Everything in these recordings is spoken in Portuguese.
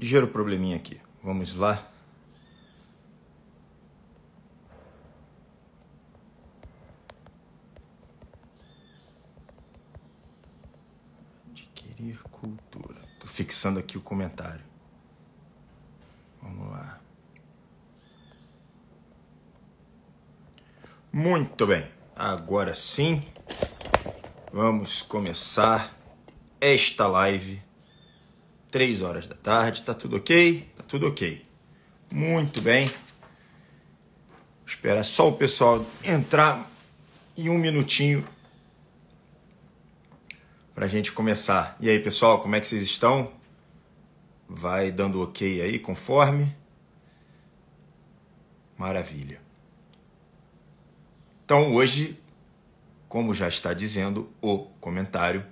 ligeiro probleminha aqui. Vamos lá. Adquirir cultura. Tô fixando aqui o comentário. Vamos lá. Muito bem. Agora sim, vamos começar esta live. 3 horas da tarde, tá tudo ok? Tá tudo ok. Muito bem. Espera só o pessoal entrar em um minutinho pra gente começar. E aí, pessoal, como é que vocês estão? Vai dando ok aí, conforme. Maravilha. Então, hoje, como já está dizendo o comentário,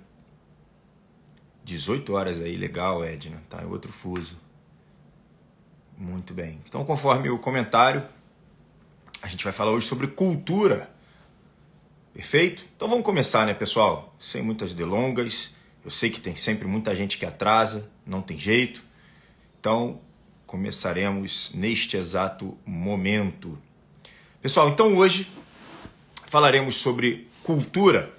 18 horas aí, legal, Edna, tá em outro fuso. Muito bem. Então, conforme o comentário, a gente vai falar hoje sobre cultura. Perfeito? Então vamos começar, né, pessoal? Sem muitas delongas. Eu sei que tem sempre muita gente que atrasa, não tem jeito. Então, começaremos neste exato momento. Pessoal, então hoje falaremos sobre cultura,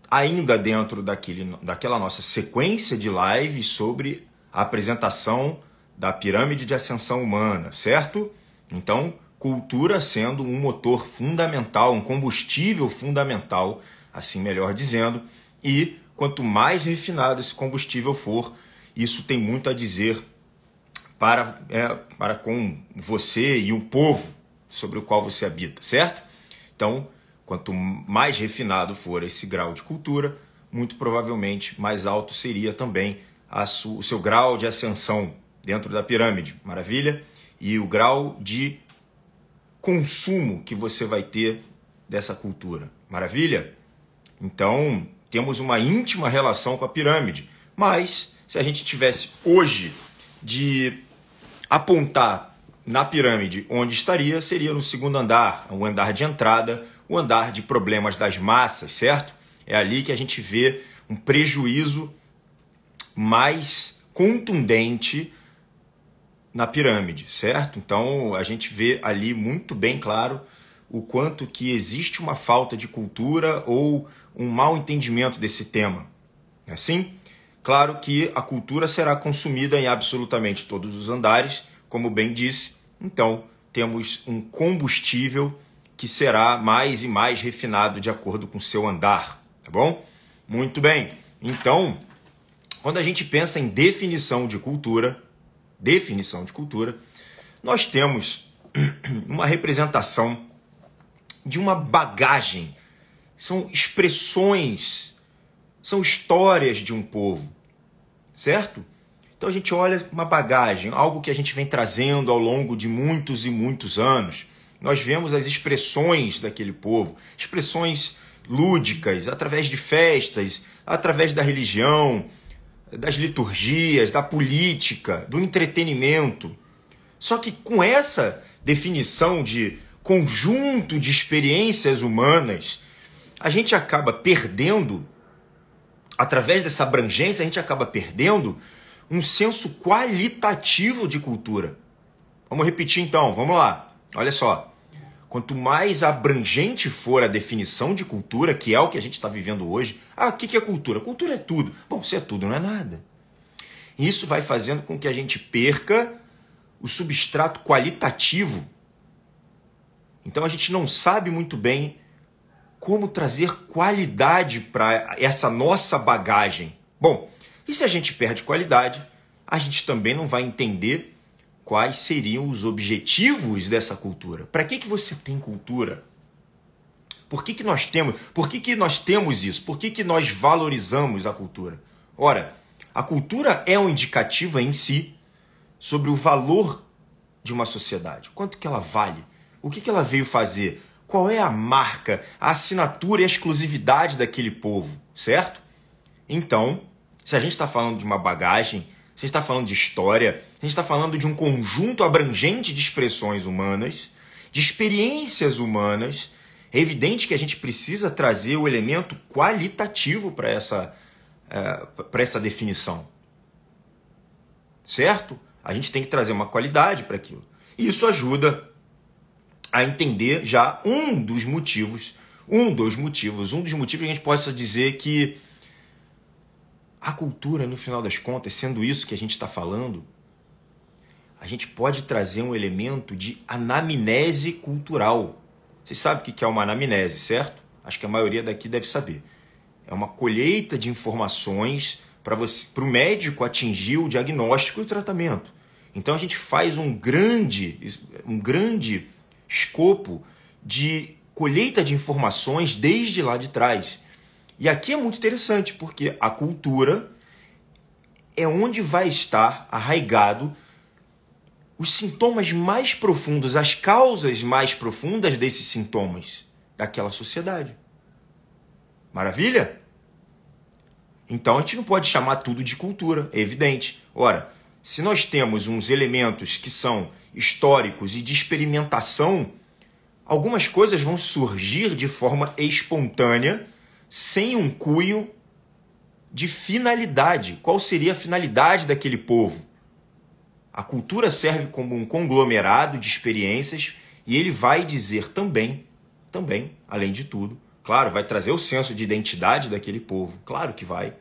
ainda dentro daquela nossa sequência de lives sobre a apresentação da pirâmide de ascensão humana, certo? Então, cultura sendo um motor fundamental, um combustível fundamental, assim melhor dizendo, e quanto mais refinado esse combustível for, isso tem muito a dizer para com você e o povo sobre o qual você habita, certo? Então, quanto mais refinado for esse grau de cultura, muito provavelmente mais alto seria também o seu grau de ascensão dentro da pirâmide, maravilha? E o grau de consumo que você vai ter dessa cultura, maravilha? Então, temos uma íntima relação com a pirâmide, mas se a gente tivesse hoje de apontar na pirâmide onde estaria, seria no segundo andar, o andar de entrada, o andar de problemas das massas, certo? É ali que a gente vê um prejuízo mais contundente na pirâmide, certo? Então, a gente vê ali muito bem claro o quanto que existe uma falta de cultura ou um mau entendimento desse tema. Assim, claro que a cultura será consumida em absolutamente todos os andares, como bem disse. Então, temos um combustível que será mais e mais refinado de acordo com o seu andar, tá bom? Muito bem. Então, quando a gente pensa em definição de cultura, nós temos uma representação de uma bagagem. São expressões, são histórias de um povo, certo? Então a gente olha uma bagagem, algo que a gente vem trazendo ao longo de muitos e muitos anos. Nós vemos as expressões daquele povo, expressões lúdicas, através de festas, através da religião, das liturgias, da política, do entretenimento. Só que com essa definição de conjunto de experiências humanas, a gente acaba perdendo, através dessa abrangência, a gente acaba perdendo um senso qualitativo de cultura. Vamos repetir então, vamos lá. Olha só. Quanto mais abrangente for a definição de cultura, que é o que a gente está vivendo hoje, o que é cultura? Cultura é tudo. Bom, se é tudo, não é nada. Isso vai fazendo com que a gente perca o substrato qualitativo. Então a gente não sabe muito bem como trazer qualidade para essa nossa bagagem. Bom, e se a gente perde qualidade, a gente também não vai entender quais seriam os objetivos dessa cultura. Para que você tem cultura? Por que nós temos isso? Por que nós valorizamos a cultura? Ora, a cultura é um indicativo em si sobre o valor de uma sociedade. Quanto que ela vale? O que ela veio fazer? Qual é a marca, a assinatura e a exclusividade daquele povo, certo? Então, se a gente está falando de uma bagagem, se a gente está falando de história, se a gente está falando de um conjunto abrangente de expressões humanas, de experiências humanas, é evidente que a gente precisa trazer o elemento qualitativo para essa definição. Certo? A gente tem que trazer uma qualidade para aquilo. E isso ajuda a entender já um dos motivos que a gente possa dizer que a cultura, no final das contas, sendo isso que a gente está falando, a gente pode trazer um elemento de anamnese cultural. Vocês sabem o que é uma anamnese, certo? Acho que a maioria daqui deve saber. É uma colheita de informações para o médico atingir o diagnóstico e o tratamento. Então a gente faz um grande escopo de colheita de informações desde lá de trás. E aqui é muito interessante, porque a cultura é onde vai estar arraigado os sintomas mais profundos, as causas mais profundas desses sintomas daquela sociedade. Maravilha? Então a gente não pode chamar tudo de cultura, é evidente. Ora, se nós temos uns elementos que são históricos e de experimentação, algumas coisas vão surgir de forma espontânea, sem um cunho de finalidade. Qual seria a finalidade daquele povo? A cultura serve como um conglomerado de experiências e ele vai dizer também, além de tudo, claro, vai trazer o senso de identidade daquele povo, claro que vai,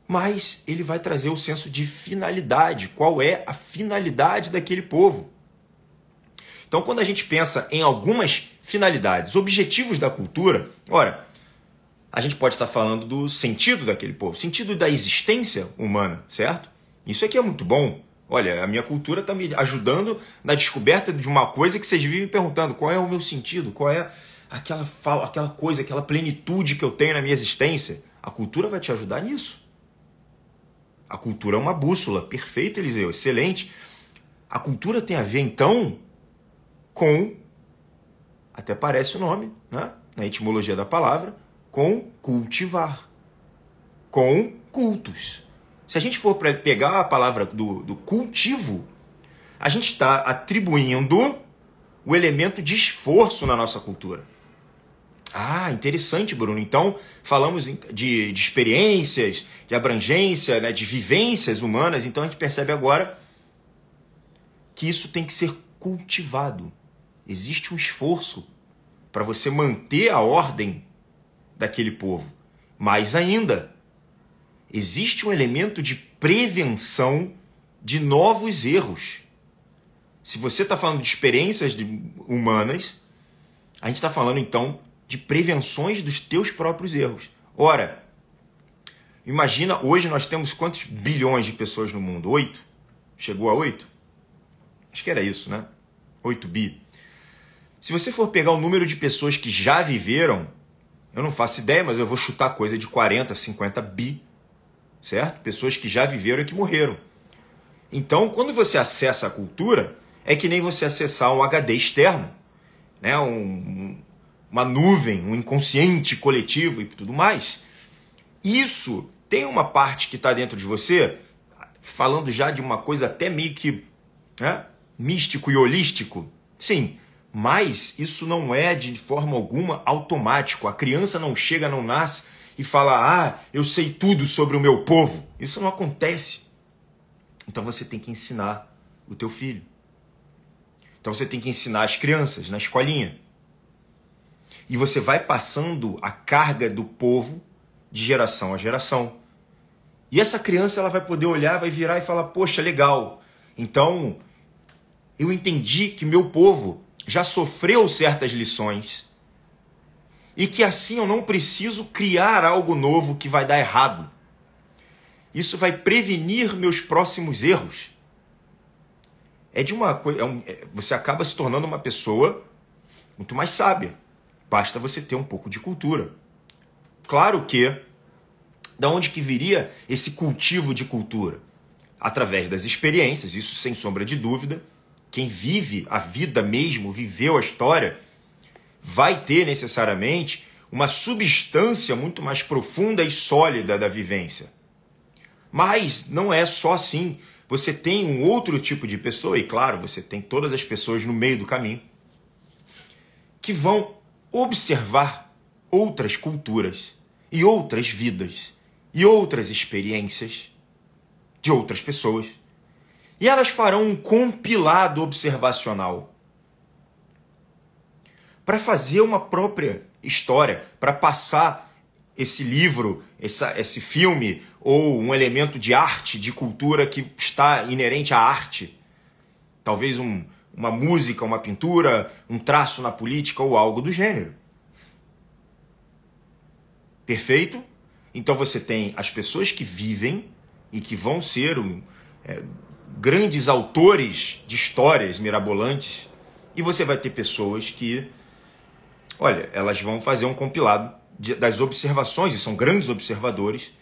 mas ele vai trazer o senso de finalidade. Qual é a finalidade daquele povo? Então, quando a gente pensa em algumas finalidades, objetivos da cultura, ora, a gente pode estar falando do sentido daquele povo, sentido da existência humana, certo? Isso aqui é muito bom. Olha, a minha cultura está me ajudando na descoberta de uma coisa que vocês vivem me perguntando. Qual é o meu sentido? Qual é aquela coisa, aquela plenitude que eu tenho na minha existência? A cultura vai te ajudar nisso. A cultura é uma bússola. Perfeito, Eliseu. Excelente. A cultura tem a ver, então, com, até parece o nome, né? Na etimologia da palavra, com cultivar. Com cultos. Se a gente for pegar a palavra do cultivo, a gente está atribuindo o elemento de esforço na nossa cultura. Ah, interessante, Bruno. Então, falamos de experiências, de abrangência, né, de vivências humanas. Então, a gente percebe agora que isso tem que ser cultivado. Existe um esforço para você manter a ordem daquele povo. Mais ainda, existe um elemento de prevenção de novos erros. Se você está falando de experiências humanas, a gente está falando, então, de prevenções dos teus próprios erros. Ora, imagina, hoje nós temos quantos bilhões de pessoas no mundo? 8? Chegou a 8? Acho que era isso, né? 8 bi. Se você for pegar o número de pessoas que já viveram, eu não faço ideia, mas eu vou chutar coisa de 40, 50 bi, certo? Pessoas que já viveram e que morreram. Então, quando você acessa a cultura, é que nem você acessar um HD externo, né? Uma nuvem, um inconsciente coletivo e tudo mais. Isso tem uma parte que está dentro de você, falando já de uma coisa até meio que, né, místico e holístico. Sim, mas isso não é de forma alguma automático. A criança não chega, não nasce e fala, ah, eu sei tudo sobre o meu povo. Isso não acontece. Então você tem que ensinar o teu filho. Então você tem que ensinar as crianças na escolinha. E você vai passando a carga do povo de geração a geração. E essa criança ela vai poder olhar, vai virar e falar, poxa, legal. Então, eu entendi que meu povo já sofreu certas lições e que assim eu não preciso criar algo novo que vai dar errado. Isso vai prevenir meus próximos erros. Você acaba se tornando uma pessoa muito mais sábia. Basta você ter um pouco de cultura. Claro que, da onde que viria esse cultivo de cultura? Através das experiências, isso sem sombra de dúvida. Quem vive a vida mesmo, viveu a história, vai ter necessariamente uma substância muito mais profunda e sólida da vivência. Mas não é só assim. Você tem um outro tipo de pessoa, e claro, você tem todas as pessoas no meio do caminho, que vão observar outras culturas e outras vidas e outras experiências de outras pessoas E elas farão um compilado observacional para fazer uma própria história, para passar esse livro, esse filme, ou um elemento de arte, de cultura que está inerente à arte. Talvez uma música, uma pintura, um traço na política ou algo do gênero. Perfeito? Então você tem as pessoas que vivem e que vão ser grandes autores de histórias mirabolantes, e você vai ter pessoas que, olha, elas vão fazer um compilado das observações, e são grandes observadores,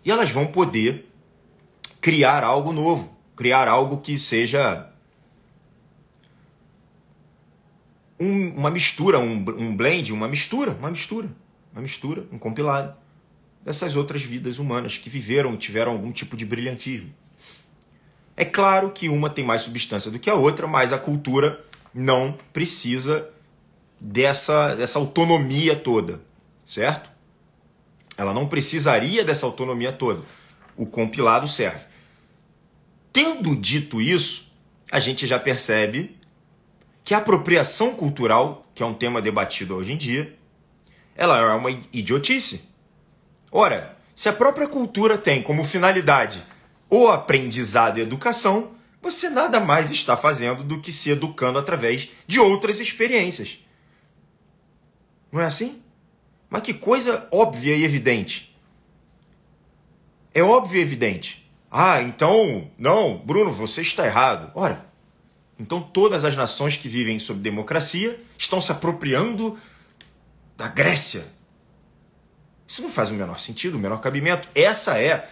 e elas vão poder criar algo novo, criar algo que seja uma mistura, um blend, uma mistura, um compilado dessas outras vidas humanas que viveram e tiveram algum tipo de brilhantismo. É claro que uma tem mais substância do que a outra, mas a cultura não precisa dessa autonomia toda, certo? Ela não precisaria dessa autonomia toda. O compilado serve. Tendo dito isso, a gente já percebe que a apropriação cultural, que é um tema debatido hoje em dia, ela é uma idiotice. Ora, se a própria cultura tem como finalidade o aprendizado e a educação, você nada mais está fazendo do que se educando através de outras experiências. Não é assim? Mas que coisa óbvia e evidente. É óbvio e evidente. Ah, então, não, Bruno, você está errado. Ora, então todas as nações que vivem sob democracia estão se apropriando da Grécia. Isso não faz o menor sentido, o menor cabimento. Essa é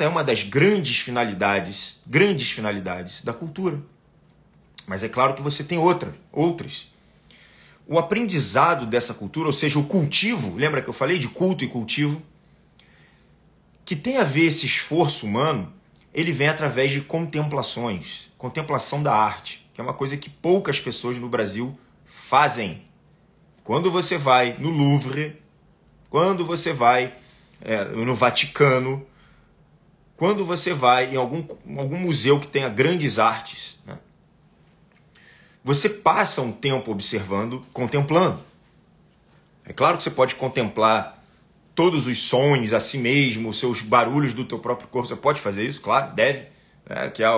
uma das grandes finalidades da cultura. Mas é claro que você tem outras. O aprendizado dessa cultura, ou seja, o cultivo, lembra que eu falei de culto e cultivo? Que tem a ver esse esforço humano, ele vem através de contemplações, contemplação da arte, que é uma coisa que poucas pessoas no Brasil fazem. Quando você vai no Louvre, quando você vai no Vaticano, quando você vai em algum museu que tenha grandes artes, né? Você passa um tempo observando, contemplando. É claro que você pode contemplar todos os sons a si mesmo, os seus barulhos do teu próprio corpo. Você pode fazer isso, claro, deve. Que é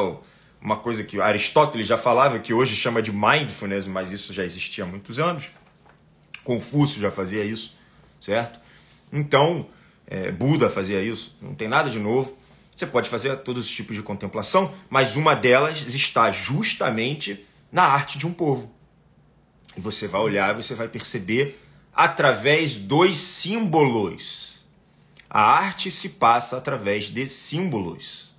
uma coisa que Aristóteles já falava, que hoje chama de mindfulness, mas isso já existia há muitos anos. Confúcio já fazia isso, certo? Então, Buda fazia isso, não tem nada de novo. Você pode fazer todos os tipos de contemplação, mas uma delas está justamente na arte de um povo. E você vai olhar e você vai perceber através dos símbolos. A arte se passa através de símbolos.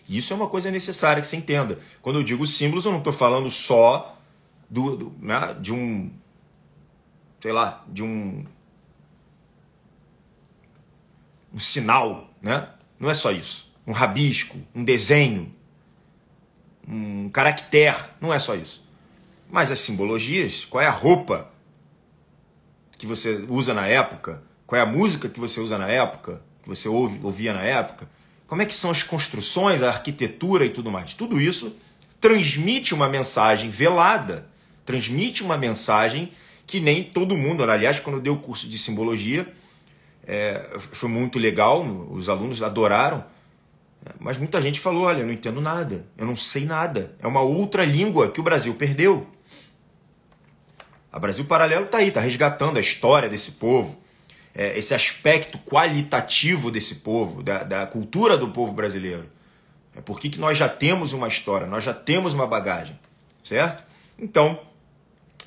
E isso é uma coisa necessária que você entenda. Quando eu digo símbolos, eu não estou falando só de um sinal, né? Não é só isso. Um rabisco, um desenho, um caractere, não é só isso. Mas as simbologias, qual é a roupa que você usa na época, qual é a música que você usa na época, que você ouvia na época, como é que são as construções, a arquitetura e tudo mais. Tudo isso transmite uma mensagem velada, transmite uma mensagem que nem todo mundo... Aliás, quando eu dei o curso de simbologia, foi muito legal, os alunos adoraram, mas muita gente falou, olha, eu não entendo nada, eu não sei nada, é uma outra língua que o Brasil perdeu. A Brasil Paralelo está aí, está resgatando a história desse povo, esse aspecto qualitativo desse povo, da cultura do povo brasileiro. É porque que nós já temos uma história, nós já temos uma bagagem, certo? Então,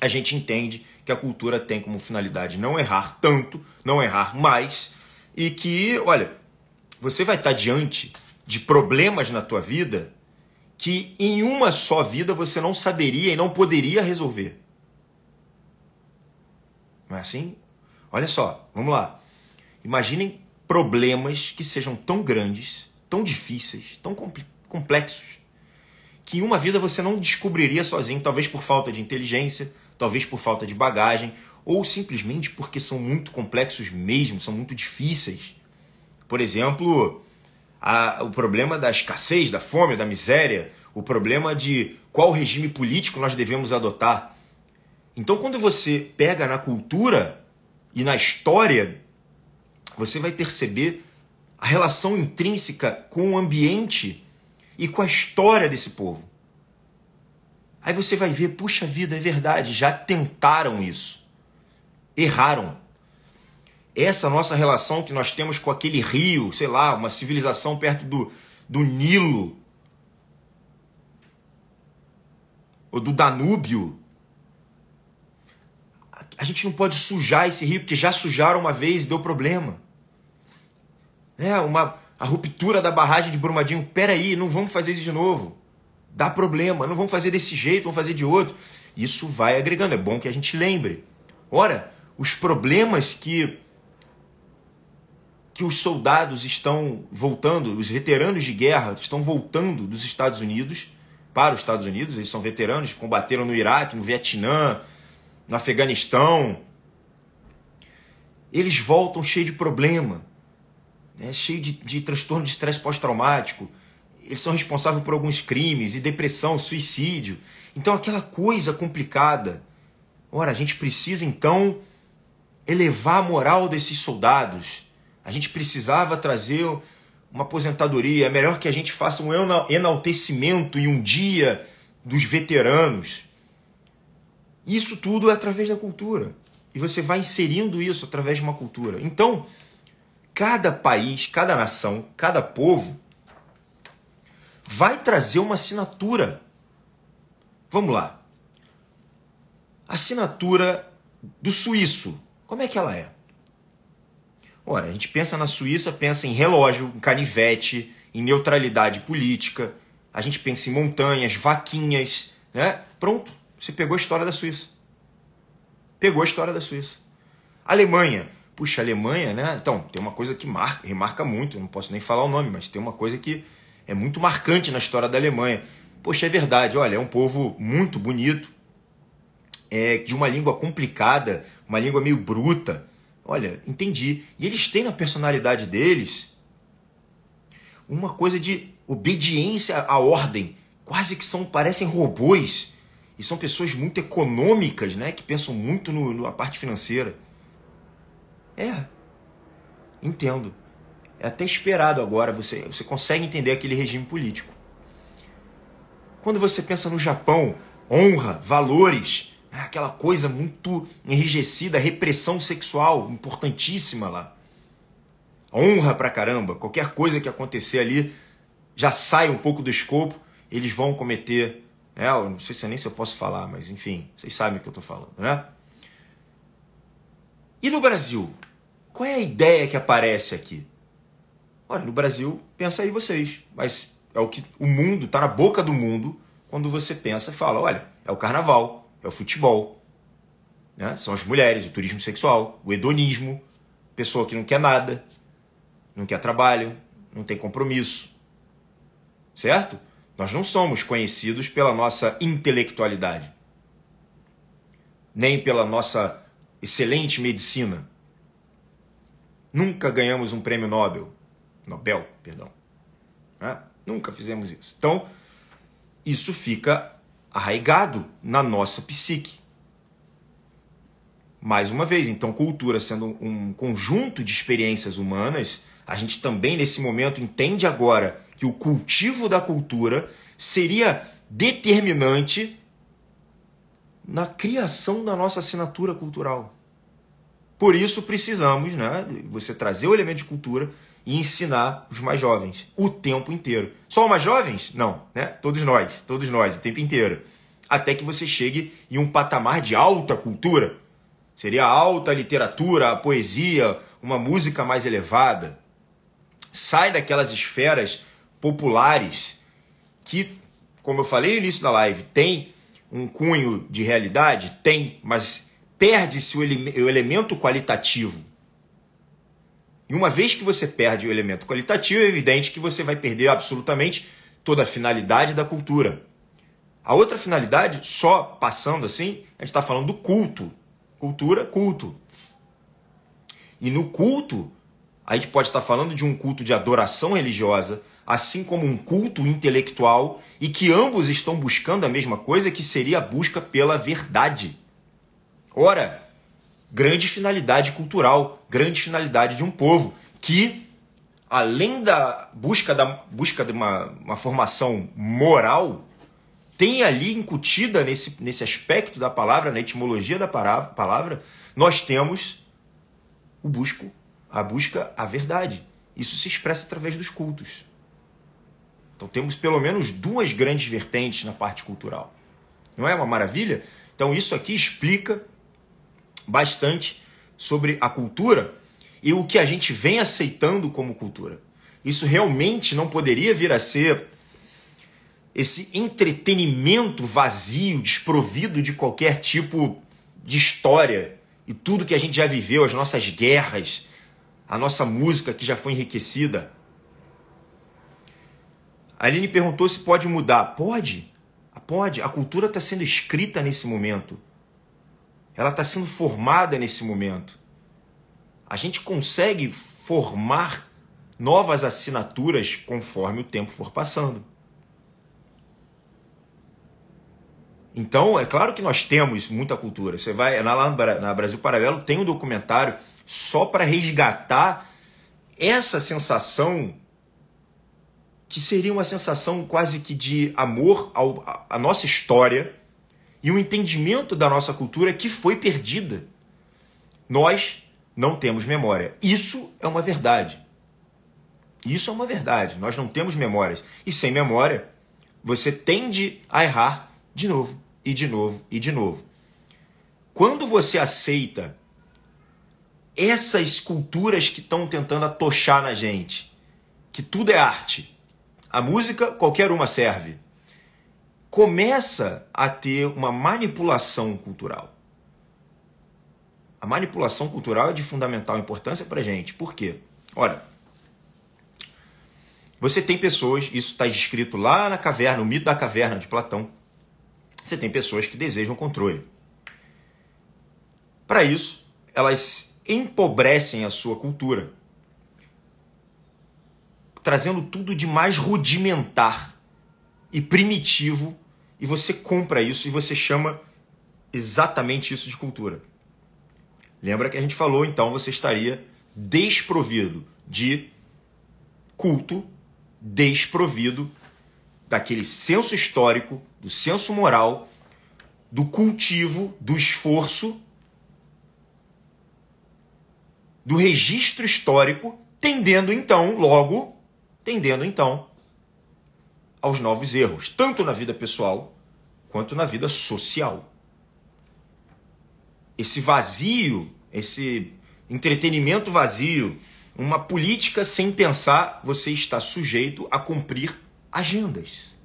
a gente entende que a cultura tem como finalidade não errar tanto, não errar mais, e que, olha, você vai estar diante de problemas na tua vida que em uma só vida você não saberia e não poderia resolver. Não é assim? Olha só, vamos lá. Imaginem problemas que sejam tão grandes, tão difíceis, tão complexos, que em uma vida você não descobriria sozinho, talvez por falta de inteligência, talvez por falta de bagagem, ou simplesmente porque são muito complexos mesmo, são muito difíceis. Por exemplo, o problema da escassez, da fome, da miséria, o problema de qual regime político nós devemos adotar. Então, quando você pega na cultura e na história, você vai perceber a relação intrínseca com o ambiente e com a história desse povo. Aí você vai ver, puxa vida, é verdade, já tentaram isso. Erraram. Essa nossa relação que nós temos com aquele rio, sei lá, uma civilização perto do Nilo, ou do Danúbio, a gente não pode sujar esse rio, porque já sujaram uma vez e deu problema. A ruptura da barragem de Brumadinho, peraí, não vamos fazer isso de novo. Dá problema, não vamos fazer desse jeito, vamos fazer de outro. Isso vai agregando, é bom que a gente lembre. Ora, os problemas que os soldados estão voltando, os veteranos de guerra estão voltando dos Estados Unidos para os Estados Unidos, eles são veteranos, combateram no Iraque, no Vietnã, no Afeganistão. Eles voltam cheios de problema, né? Cheio de transtorno de estresse pós-traumático. Eles são responsáveis por alguns crimes, e depressão, suicídio. Então, aquela coisa complicada. Ora, a gente precisa, então, elevar a moral desses soldados. A gente precisava trazer uma aposentadoria. É melhor que a gente faça um enaltecimento em um dia dos veteranos. Isso tudo é através da cultura. E você vai inserindo isso através de uma cultura. Então, cada país, cada nação, cada povo vai trazer uma assinatura. Vamos lá. A assinatura do suíço, como é que ela é? Ora, a gente pensa na Suíça, pensa em relógio, em canivete, em neutralidade política. A gente pensa em montanhas, vaquinhas, né? Pronto, você pegou a história da Suíça. Pegou a história da Suíça. Alemanha. Puxa, a Alemanha, né? Então, tem uma coisa que remarca muito, não posso nem falar o nome, mas tem uma coisa que é muito marcante na história da Alemanha. Poxa, é verdade, olha, é um povo muito bonito, de uma língua complicada, uma língua meio bruta. Olha, entendi. E eles têm na personalidade deles uma coisa de obediência à ordem. Quase que parecem robôs. E são pessoas muito econômicas, né? Que pensam muito na parte financeira. Entendo. É até esperado agora. Você consegue entender aquele regime político. Quando você pensa no Japão, honra, valores, aquela coisa muito enrijecida, repressão sexual, importantíssima lá. Honra pra caramba. Qualquer coisa que acontecer ali já sai um pouco do escopo, eles vão cometer... eu não sei nem se eu posso falar, mas enfim, vocês sabem o que eu tô falando, né? E no Brasil? Qual é a ideia que aparece aqui? Olha, no Brasil, pensa aí vocês, mas é o que o mundo, tá na boca do mundo, quando você pensa e fala, olha, é o carnaval, é o futebol, né? São as mulheres, o turismo sexual, o hedonismo, pessoa que não quer nada, não quer trabalho, não tem compromisso, certo? Nós não somos conhecidos pela nossa intelectualidade, nem pela nossa excelente medicina. Nunca ganhamos um prêmio Nobel, né? Nunca fizemos isso. Então, isso fica arraigado na nossa psique. Mais uma vez, então, cultura sendo um conjunto de experiências humanas, a gente também, nesse momento, entende agora que o cultivo da cultura seria determinante na criação da nossa assinatura cultural. Por isso, precisamos, né, você trazer o elemento de cultura e ensinar os mais jovens o tempo inteiro. Só os mais jovens? Não, né? Todos nós, o tempo inteiro. Até que você chegue em um patamar de alta cultura. Seria a alta literatura, a poesia, uma música mais elevada. Sai daquelas esferas populares que, como eu falei no início da live, tem um cunho de realidade? Tem, mas perde-se o elemento qualitativo. E uma vez que você perde o elemento qualitativo, é evidente que você vai perder absolutamente toda a finalidade da cultura. A outra finalidade, só passando assim, a gente está falando do culto. Cultura, culto. E no culto, A gente pode estar falando de um culto de adoração religiosa, assim como um culto intelectual, e que ambos estão buscando a mesma coisa, que seria a busca pela verdade. Ora, grande finalidade cultural, grande finalidade de um povo, que, além da busca de uma formação moral, tem ali incutida nesse aspecto da palavra, na etimologia da palavra, nós temos a busca à verdade. Isso se expressa através dos cultos. Então temos pelo menos duas grandes vertentes na parte cultural. Não é uma maravilha? Então isso aqui explica bastante sobre a cultura e o que a gente vem aceitando como cultura. Isso realmente não poderia vir a ser esse entretenimento vazio, desprovido de qualquer tipo de história e tudo que a gente já viveu, as nossas guerras, a nossa música que já foi enriquecida. A Aline perguntou se pode mudar. Pode, pode. A cultura está sendo escrita nesse momento. Ela está sendo formada nesse momento. A gente consegue formar novas assinaturas conforme o tempo for passando. Então, é claro que nós temos muita cultura. Você vai lá na Brasil Paralelo, tem um documentário só para resgatar essa sensação, que seria uma sensação quase que de amor à nossa história e um entendimento da nossa cultura que foi perdida. Nós não temos memória. Isso é uma verdade. Isso é uma verdade. Nós não temos memórias. E sem memória, você tende a errar de novo, e de novo, e de novo. Quando você aceita essas culturas que estão tentando atochar na gente, que tudo é arte, a música, qualquer uma serve, começa a ter uma manipulação cultural. A manipulação cultural é de fundamental importância para a gente. Por quê? Olha, você tem pessoas, isso está escrito lá na caverna, o mito da caverna de Platão. Você tem pessoas que desejam controle. Para isso, elas empobrecem a sua cultura, trazendo tudo de mais rudimentar e primitivo, e você compra isso e você chama exatamente isso de cultura. Lembra que a gente falou, então você estaria desprovido de culto, desprovido daquele senso histórico, do senso moral, do cultivo, do esforço, do registro histórico, tendendo então aos novos erros, tanto na vida pessoal quanto na vida social. Esse vazio, esse entretenimento vazio, uma política sem pensar, você está sujeito a cumprir agendas.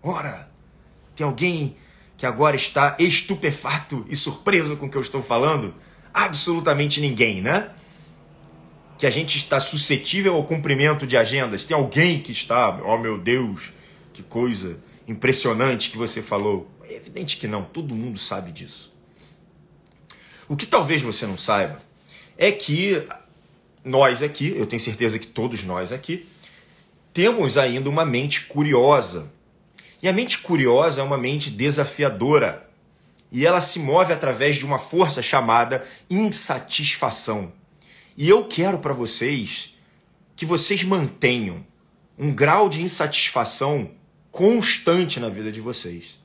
Ora, tem alguém que agora está estupefato e surpreso com o que eu estou falando? Absolutamente ninguém, né? Que a gente está suscetível ao cumprimento de agendas. Tem alguém que está, oh meu Deus, que coisa impressionante que você falou. É evidente que não, todo mundo sabe disso. O que talvez você não saiba é que nós aqui, eu tenho certeza que todos nós aqui, temos ainda uma mente curiosa. E a mente curiosa é uma mente desafiadora. E ela se move através de uma força chamada insatisfação. E eu quero para vocês que vocês mantenham um grau de insatisfação constante na vida de vocês.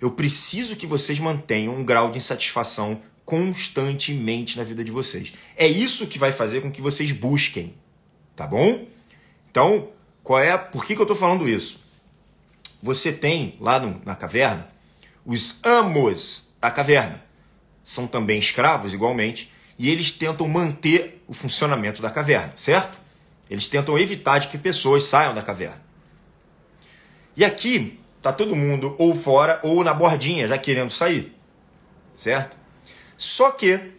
Eu preciso que vocês mantenham um grau de insatisfação constantemente na vida de vocês. É isso que vai fazer com que vocês busquem, tá bom? Então, por que eu estou falando isso? Você tem lá na caverna os amos da caverna. São também escravos igualmente e eles tentam manter o funcionamento da caverna, certo? Eles tentam evitar de que pessoas saiam da caverna. E aqui está todo mundo ou fora ou na bordinha, já querendo sair, certo? Só que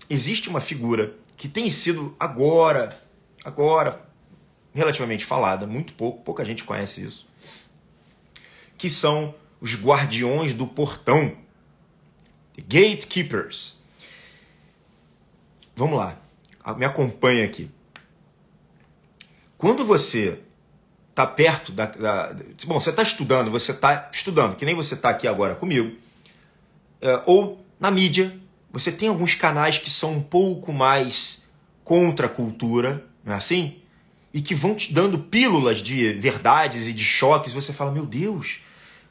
existe uma figura que tem sido agora, relativamente falada, muito pouca gente conhece isso, que são os guardiões do portão, the gatekeepers. Vamos lá. me acompanha aqui. Quando você está perto bom, você está estudando, que nem você está aqui agora comigo, ou na mídia, você tem alguns canais que são um pouco mais contra a cultura, não é assim? E que vão te dando pílulas de verdades e de choques, e você fala, meu Deus,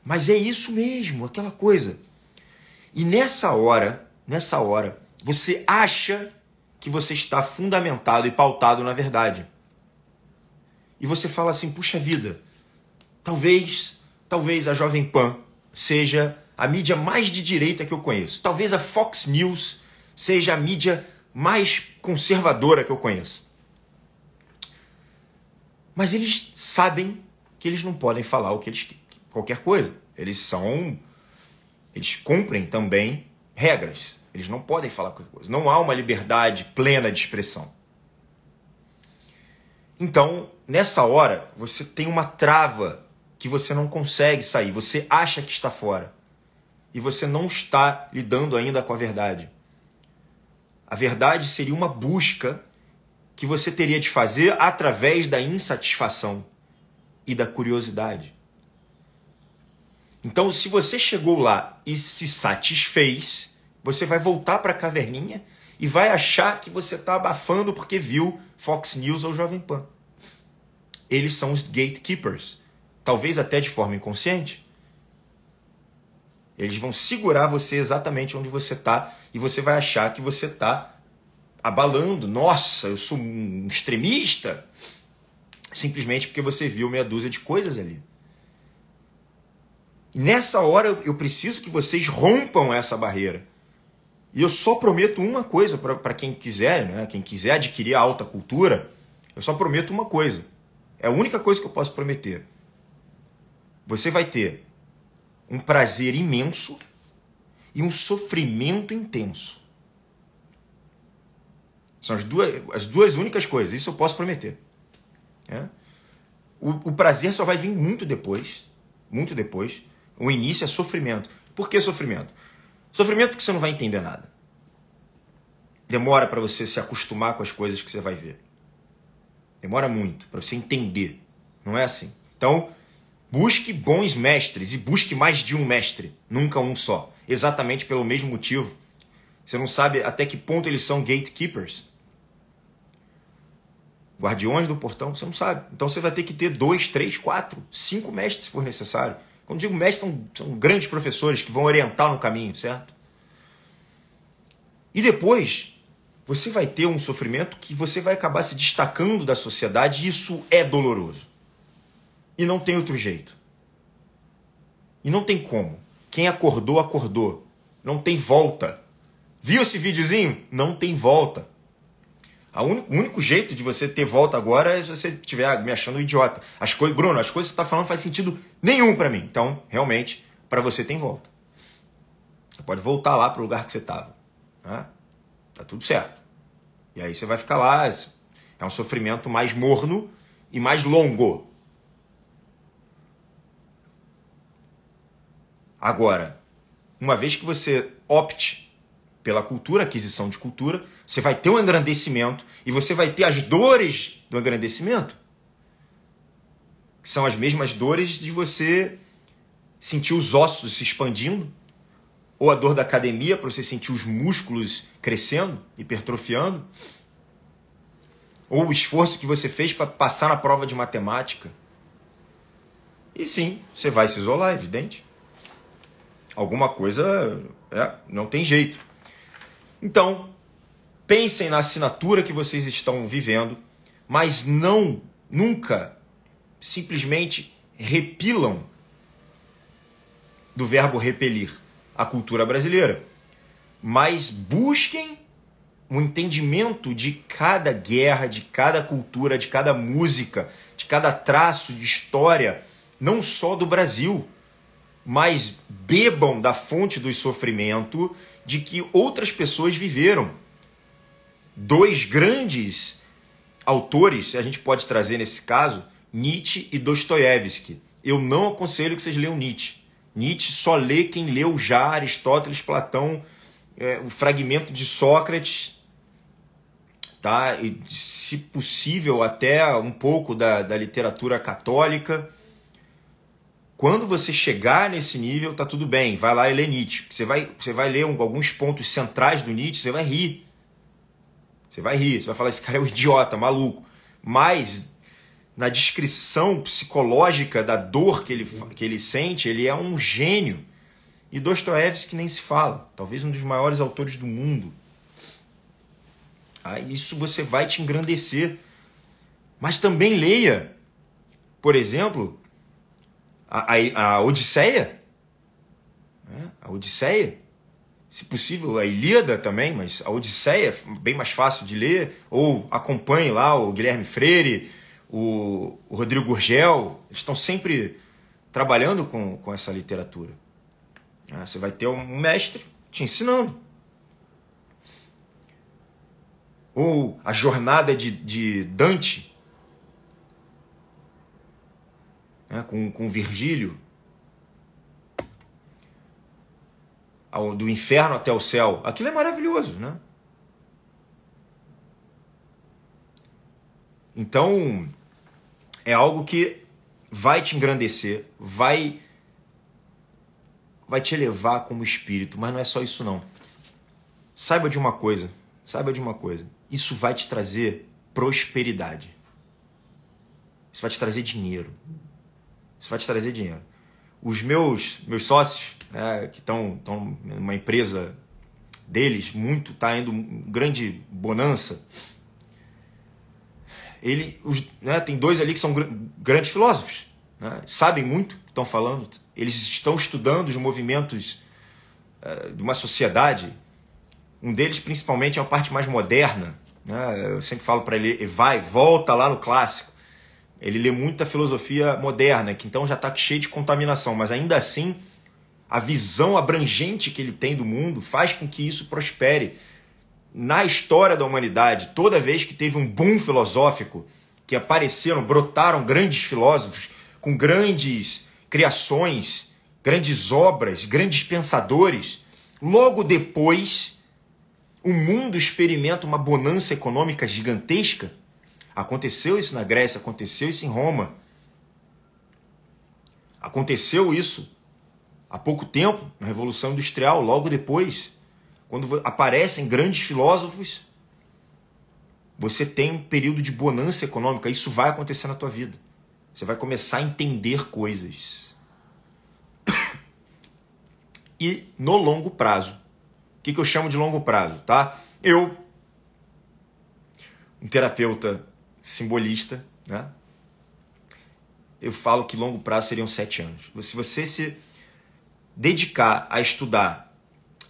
mas é isso mesmo, aquela coisa. E nessa hora, você acha que você está fundamentado e pautado na verdade. E você fala assim, puxa vida, talvez a Jovem Pan seja a mídia mais de direita que eu conheço. Talvez a Fox News seja a mídia mais conservadora que eu conheço. Mas eles sabem que eles não podem falar qualquer coisa. Eles cumprem também regras. Eles não podem falar qualquer coisa. Não há uma liberdade plena de expressão. Então, nessa hora, você tem uma trava que você não consegue sair. Você acha que está fora. E você não está lidando ainda com a verdade. A verdade seria uma busca que você teria de fazer através da insatisfação e da curiosidade. Então, se você chegou lá e se satisfez, você vai voltar para a caverninha e vai achar que você está abafando porque viu Fox News ou Jovem Pan. Eles são os gatekeepers, talvez até de forma inconsciente. Eles vão segurar você exatamente onde você está e você vai achar que você está abalando. Nossa, eu sou um extremista. Simplesmente porque você viu meia dúzia de coisas ali. E nessa hora eu preciso que vocês rompam essa barreira. E eu só prometo uma coisa para quem quiser, né? Quem quiser adquirir a alta cultura, eu só prometo uma coisa. É a única coisa que eu posso prometer. Você vai ter um prazer imenso e um sofrimento intenso. São as duas únicas coisas. Isso eu posso prometer. O prazer só vai vir muito depois. Muito depois. O início é sofrimento. Por que sofrimento? Sofrimento porque você não vai entender nada. Demora para você se acostumar com as coisas que você vai ver. Demora muito para você entender. Não é assim. Então, busque bons mestres e busque mais de um mestre. Nunca um só. Exatamente pelo mesmo motivo. Você não sabe até que ponto eles são gatekeepers. Guardiões do portão, você não sabe. Então você vai ter que ter 2, 3, 4, 5 mestres se for necessário. Quando digo mestres, são grandes professores que vão orientar no caminho, certo? E depois, você vai ter um sofrimento que você vai acabar se destacando da sociedade e isso é doloroso. E não tem outro jeito. E não tem como. Quem acordou, acordou. Não tem volta. Viu esse videozinho? Não tem volta. O único jeito de você ter volta agora é se você estiver me achando um idiota. Bruno, as coisas que você está falando não faz sentido nenhum para mim. Então, realmente, para você tem volta. Você pode voltar lá para o lugar que você estava. Né? Tá tudo certo. E aí você vai ficar lá. É um sofrimento mais morno e mais longo. Agora, uma vez que você opte pela cultura, aquisição de cultura, você vai ter um engrandecimento e você vai ter as dores do engrandecimento, que são as mesmas dores de você sentir os ossos se expandindo, ou a dor da academia para você sentir os músculos crescendo, hipertrofiando, ou o esforço que você fez para passar na prova de matemática. E sim, você vai se isolar, é evidente. Alguma coisa não tem jeito. Então, pensem na assinatura que vocês estão vivendo, mas nunca simplesmente repilam do verbo repelir a cultura brasileira, mas busquem um entendimento de cada guerra, de cada cultura, de cada música, de cada traço de história, não só do Brasil, mas bebam da fonte do sofrimento de que outras pessoas viveram. 2 grandes autores, a gente pode trazer nesse caso, Nietzsche e Dostoiévski. Eu não aconselho que vocês leiam Nietzsche. Nietzsche só lê quem leu já Aristóteles, Platão, o fragmento de Sócrates. tá? E, se possível, até um pouco da literatura católica. Quando você chegar nesse nível, tá tudo bem, vai lá e lê Nietzsche. Você vai ler alguns pontos centrais do Nietzsche, você vai rir. Você vai rir, você vai falar, esse cara é um idiota, maluco. Mas, na descrição psicológica da dor que ele sente, ele é um gênio. E Dostoiévski nem se fala, talvez um dos maiores autores do mundo. Isso você vai te engrandecer. Mas também leia, por exemplo, a Odisseia. A Odisseia. Se possível, a Ilíada também, mas a Odisseia é bem mais fácil de ler. Ou acompanhe lá o Guilherme Freire, o Rodrigo Gurgel. Eles estão sempre trabalhando com essa literatura. Você vai ter um mestre te ensinando. Ou a jornada de Dante, com Virgílio, do inferno até o céu. Aquilo é maravilhoso, né? Então, é algo que vai te engrandecer, vai te elevar como espírito, mas não é só isso não. Saiba de uma coisa, isso vai te trazer prosperidade. Isso vai te trazer dinheiro. Os meus sócios, que estão numa empresa deles, tá indo grande bonança. Tem dois ali que são grandes filósofos, sabem muito o que estão falando. Eles estão estudando os movimentos de uma sociedade. Um deles, principalmente, é a parte mais moderna. Eu sempre falo para ele, volta lá no clássico. Ele lê muita filosofia moderna, que então já está cheio de contaminação, mas ainda assim, a visão abrangente que ele tem do mundo faz com que isso prospere. Na história da humanidade, toda vez que teve um boom filosófico, que brotaram grandes filósofos, com grandes criações, grandes obras, grandes pensadores, logo depois o mundo experimenta uma bonança econômica gigantesca. Aconteceu isso na Grécia, aconteceu isso em Roma. Aconteceu isso há pouco tempo, na Revolução Industrial, logo depois. Quando aparecem grandes filósofos, você tem um período de bonança econômica. Isso vai acontecer na tua vida. Você vai começar a entender coisas. E no longo prazo. O que eu chamo de longo prazo? Tá? Um terapeuta simbolista, eu falo que longo prazo seriam 7 anos. Se você se dedicar a estudar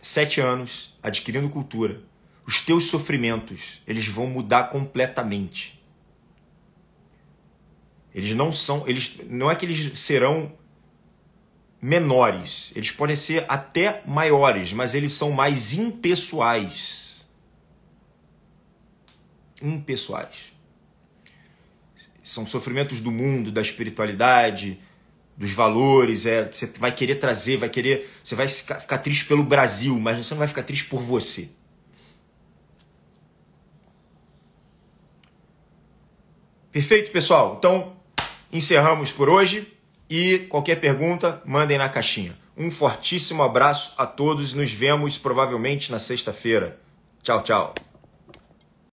7 anos, adquirindo cultura, os teus sofrimentos, eles vão mudar completamente. Não é que eles serão menores, eles podem ser até maiores, mas eles são mais impessoais. São sofrimentos do mundo, da espiritualidade, dos valores. Você vai querer trazer, você vai ficar triste pelo Brasil, mas você não vai ficar triste por você. Perfeito, pessoal? Então, encerramos por hoje e qualquer pergunta, mandem na caixinha. Um fortíssimo abraço a todos, nos vemos provavelmente na sexta-feira. Tchau, tchau.